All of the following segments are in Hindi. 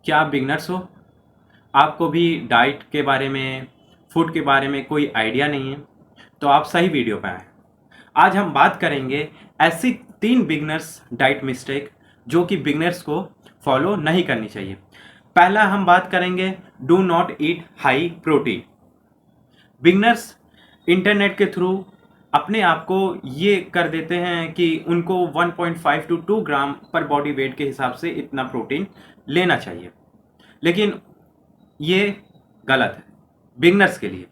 क्या आप बिगनर्स हो? आपको भी डाइट के बारे में, फूड के बारे में कोई आइडिया नहीं है? तो आप सही वीडियो पे आए। आज हम बात करेंगे ऐसी 3 बिगनर्स डाइट मिस्टेक जो कि बिगनर्स को फॉलो नहीं करनी चाहिए। पहला हम बात करेंगे, do not eat high protein. Beginners internet के थ्रू अपने आप को ये कर देते हैं कि उनको 1.5 टू 2 ग्राम पर बॉडी वेट के हिसाब से इतना प्रोटीन लेना चाहिए, लेकिन ये गलत है बिगनर्स के लिए।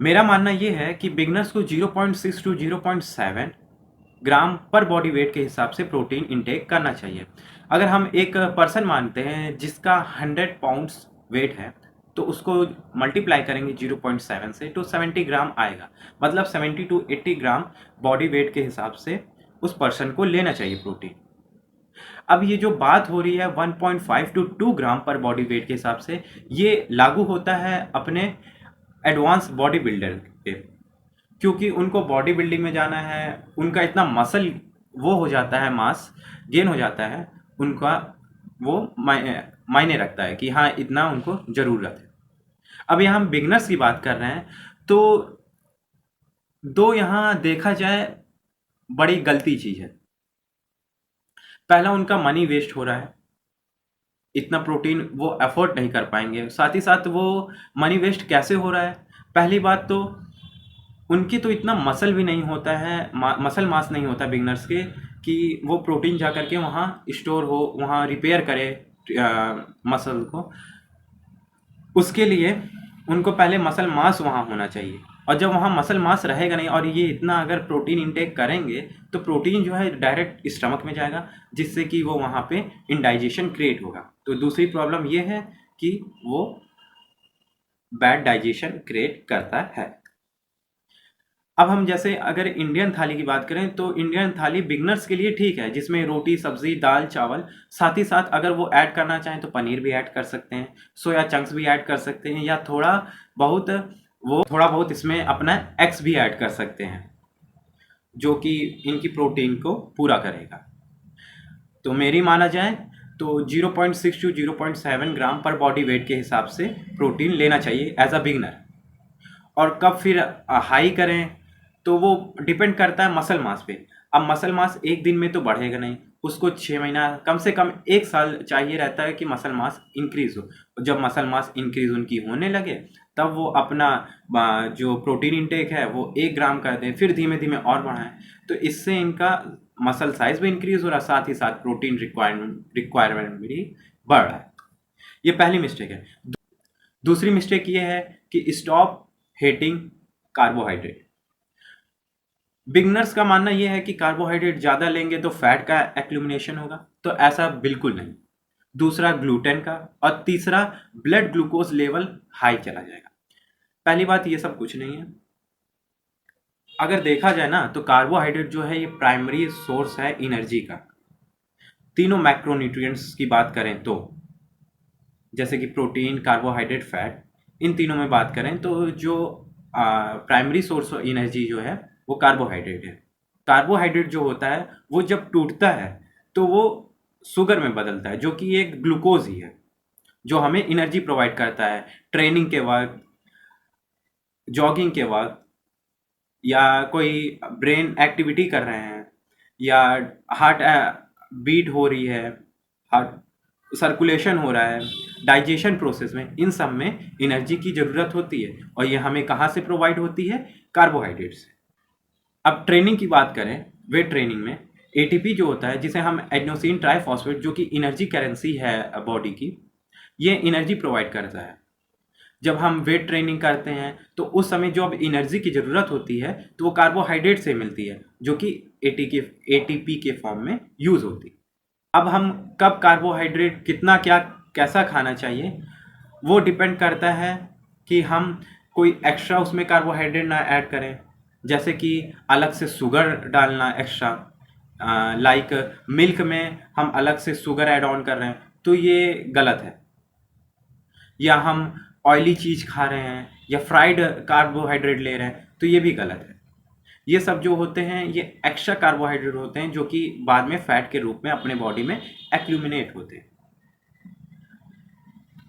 मेरा मानना ये है कि बिगनर्स को 0.6 टू 0.7 ग्राम पर बॉडी वेट के हिसाब से प्रोटीन इंटेक करना चाहिए। अगर हम एक पर्सन मानते हैं जिसका 100 पाउंड्स वेट है, तो उसको मल्टीप्लाई करेंगे 0.7 से तो 70 ग्राम आएगा। मतलब 70 टू 80 ग्राम बॉडी वेट के हिसाब से उस पर्सन को लेना चाहिए प्रोटीन। अब ये जो बात हो रही है 1.5 टू 2 ग्राम पर बॉडी वेट के हिसाब से, ये लागू होता है अपने एडवांस बॉडी बिल्डर पे, क्योंकि उनको बॉडी बिल्डिंग में जाना है। उनका इतना मसल वो हो जाता है, मास गेन हो जाता है उनका, वो मायने रखता है कि हाँ इतना उनको ज़रूरत है। अब यहाँ हम बिगनर्स की बात कर रहे हैं, तो दो यहाँ देखा जाए बड़ी गलती चीज़ है। पहला, उनका मनी वेस्ट हो रहा है, इतना प्रोटीन वो अफोर्ड नहीं कर पाएंगे। साथ ही साथ वो मनी वेस्ट कैसे हो रहा है? पहली बात तो उनकी तो इतना मसल भी नहीं होता है, मसल मास नहीं होता बिगनर्स के, कि वो प्रोटीन जा करके वहाँ स्टोर हो, वहाँ रिपेयर करे मसल को। उसके लिए उनको पहले मसल मास वहाँ होना चाहिए, और जब वहाँ मसल मास रहेगा नहीं और ये इतना अगर प्रोटीन इंटेक करेंगे, तो प्रोटीन जो है डायरेक्ट स्टमक में जाएगा, जिससे कि वो वहाँ पे इंडाइजेशन क्रिएट होगा। तो दूसरी प्रॉब्लम ये है कि वो बैड डाइजेशन क्रिएट करता है। अब हम जैसे अगर इंडियन थाली की बात करें, तो इंडियन थाली बिगनर्स के लिए ठीक है, जिसमें रोटी, सब्जी, दाल, चावल, साथ ही साथ अगर वो ऐड करना चाहें तो पनीर भी ऐड कर सकते हैं, सोया चंक्स भी ऐड कर सकते हैं, या थोड़ा बहुत इसमें अपना एग्स भी ऐड कर सकते हैं, जो कि इनकी प्रोटीन को पूरा करेगा। तो मेरी माना जाए तो 0.6 टू 0.7 ग्राम पर बॉडी वेट के हिसाब से प्रोटीन लेना चाहिए एज अ बिगनर। और कब फिर हाई करें, तो वो डिपेंड करता है मसल मास पे। अब मसल मास एक दिन में तो बढ़ेगा नहीं, उसको 6 महीना, कम से कम 1 साल चाहिए रहता है कि मसल मास इंक्रीज हो। जब मसल मास इंक्रीज उनकी होने लगे, तब वो अपना जो प्रोटीन इंटेक है वो 1 ग्राम कर दें, फिर धीमे धीमे और बढ़ाएं। तो इससे इनका मसल साइज भी इंक्रीज हो रहा है, साथ ही साथ प्रोटीन रिक्वायरमेंट भी बढ़ रहा है। ये पहली मिस्टेक है। दूसरी मिस्टेक ये है कि स्टॉप हेटिंग कार्बोहाइड्रेट। बिगनर्स का मानना यह है कि कार्बोहाइड्रेट ज़्यादा लेंगे तो फैट का एक्यूमुलेशन होगा, तो ऐसा बिल्कुल नहीं। दूसरा, ग्लूटेन का, और तीसरा, ब्लड ग्लूकोज लेवल हाई चला जाएगा। पहली बात, ये सब कुछ नहीं है। अगर देखा जाए ना, तो कार्बोहाइड्रेट जो है ये प्राइमरी सोर्स है एनर्जी का। तीनों मैक्रोन्यूट्रिएंट्स की बात करें तो, जैसे कि प्रोटीन, कार्बोहाइड्रेट, फैट, इन तीनों में बात करें तो जो प्राइमरी सोर्स ऑफ एनर्जी जो है वो कार्बोहाइड्रेट है। कार्बोहाइड्रेट जो होता है वो जब टूटता है तो वो शुगर में बदलता है, जो कि एक ग्लूकोज ही है, जो हमें एनर्जी प्रोवाइड करता है ट्रेनिंग के वक्त, जॉगिंग के वक्त, या कोई ब्रेन एक्टिविटी कर रहे हैं, या हार्ट बीट हो रही है, हार्ट सर्कुलेशन हो रहा है, डाइजेशन प्रोसेस में, इन सब में एनर्जी की ज़रूरत होती है, और ये हमें कहाँ से प्रोवाइड होती है? कार्बोहाइड्रेट से। अब ट्रेनिंग की बात करें, वेट ट्रेनिंग में एटीपी जो होता है, जिसे हम एडिनोसिन ट्राइफॉस्फेट, जो कि एनर्जी करेंसी है बॉडी की, ये एनर्जी प्रोवाइड करता है। जब हम वेट ट्रेनिंग करते हैं तो उस समय जो अब एनर्जी की ज़रूरत होती है, तो वो कार्बोहाइड्रेट से मिलती है, जो कि एटीपी के फॉर्म में यूज़ होती है। अब हम कब कार्बोहाइड्रेट कितना, क्या, कैसा खाना चाहिए, वो डिपेंड करता है कि हम कोई एक्स्ट्रा उसमें कार्बोहाइड्रेट ना ऐड करें, जैसे कि अलग से शुगर डालना एक्स्ट्रा, लाइक मिल्क में हम अलग से शुगर ऐड ऑन कर रहे हैं, तो ये गलत है। या हम ऑयली चीज़ खा रहे हैं, या फ्राइड कार्बोहाइड्रेट ले रहे हैं, तो ये भी गलत है। ये सब जो होते हैं ये एक्स्ट्रा कार्बोहाइड्रेट होते हैं, जो कि बाद में फैट के रूप में अपने बॉडी में एक्यूमुलेट होते हैं।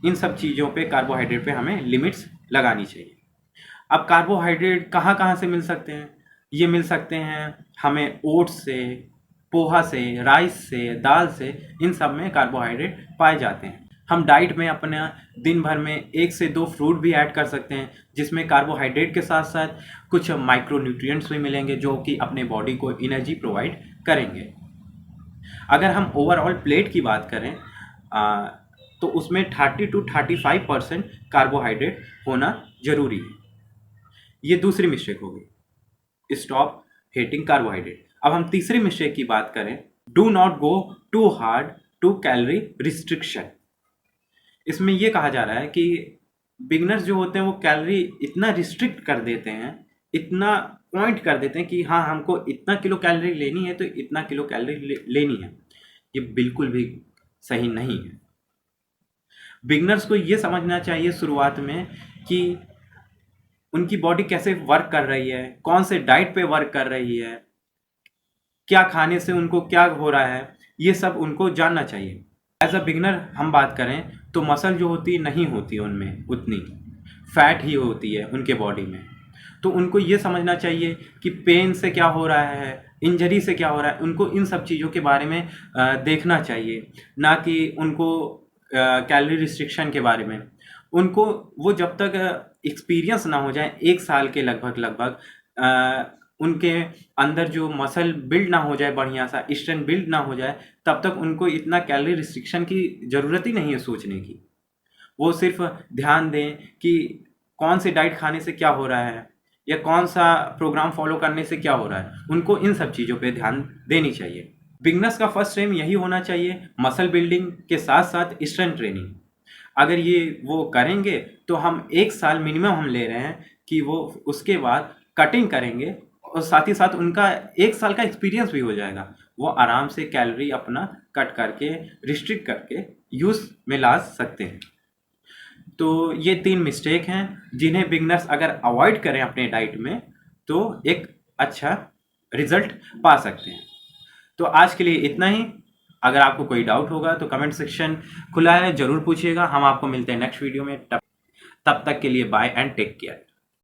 इन सब चीज़ों पे, कार्बोहाइड्रेट पे हमें लिमिट्स लगानी चाहिए। अब कार्बोहाइड्रेट कहाँ कहाँ से मिल सकते हैं? ये मिल सकते हैं हमें ओट्स से, पोहा से, राइस से, दाल से, इन सब में कार्बोहाइड्रेट पाए जाते हैं। हम डाइट में अपना दिन भर में 1 से 2 फ्रूट भी ऐड कर सकते हैं, जिसमें कार्बोहाइड्रेट के साथ साथ कुछ माइक्रो न्यूट्रिएंट्स भी मिलेंगे जो कि अपने बॉडी को एनर्जी प्रोवाइड करेंगे। अगर हम ओवरऑल प्लेट की बात करें तो उसमें 30 to 35% कार्बोहाइड्रेट होना जरूरी है। ये दूसरी मिस्टेक हो गई, स्टॉप हेटिंग कार्बोहाइड्रेट। अब हम तीसरी मिस्टेक की बात करें, do not go too hard to calorie restriction. इसमें यह कहा जा रहा है कि बिगनर्स जो होते हैं वो कैलोरी इतना रिस्ट्रिक्ट कर देते हैं, इतना पॉइंट कर देते हैं कि हाँ हमको इतना किलो कैलोरी लेनी है तो इतना किलो कैलोरी लेनी है। ये बिल्कुल भी सही नहीं है। बिगनर्स को ये समझना चाहिए शुरुआत में कि उनकी बॉडी कैसे वर्क कर रही है, कौन से डाइट पे वर्क कर रही है, क्या खाने से उनको क्या हो रहा है, ये सब उनको जानना चाहिए। एज अ बिगनर हम बात करें तो मसल जो होती नहीं होती उनमें उतनी, फैट ही होती है उनके बॉडी में। तो उनको ये समझना चाहिए कि पेन से क्या हो रहा है, इंजरी से क्या हो रहा है, उनको इन सब चीज़ों के बारे में देखना चाहिए, ना कि उनको कैलोरी रिस्ट्रिक्शन के बारे में। उनको वो जब तक एक्सपीरियंस ना हो जाए 1 साल के लगभग उनके अंदर जो मसल बिल्ड ना हो जाए, बढ़िया सा स्ट्रेंथ बिल्ड ना हो जाए, तब तक उनको इतना कैलोरी रिस्ट्रिक्शन की ज़रूरत ही नहीं है सोचने की। वो सिर्फ ध्यान दें कि कौन सी डाइट खाने से क्या हो रहा है या कौन सा प्रोग्राम फॉलो करने से क्या हो रहा है, उनको इन सब चीज़ों पे ध्यान देनी चाहिए। बिगनर्स का फर्स्ट एम यही होना चाहिए, मसल बिल्डिंग के साथ साथ स्ट्रेंथ ट्रेनिंग। अगर ये वो करेंगे तो हम 1 साल मिनिमम हम ले रहे हैं कि वो उसके बाद कटिंग करेंगे और साथ ही साथ उनका 1 साल का एक्सपीरियंस भी हो जाएगा। वो आराम से कैलोरी अपना कट करके, रिस्ट्रिक्ट करके यूज़ में ला सकते हैं। तो ये 3 मिस्टेक हैं जिन्हें बिगनर्स अगर अवॉइड करें अपने डाइट में तो एक अच्छा रिजल्ट पा सकते हैं। तो आज के लिए इतना ही। अगर आपको कोई डाउट होगा तो कमेंट सेक्शन खुला है, ज़रूर पूछिएगा। हम आपको मिलते हैं नेक्स्ट वीडियो में। तब तक के लिए बाय एंड टेक केयर।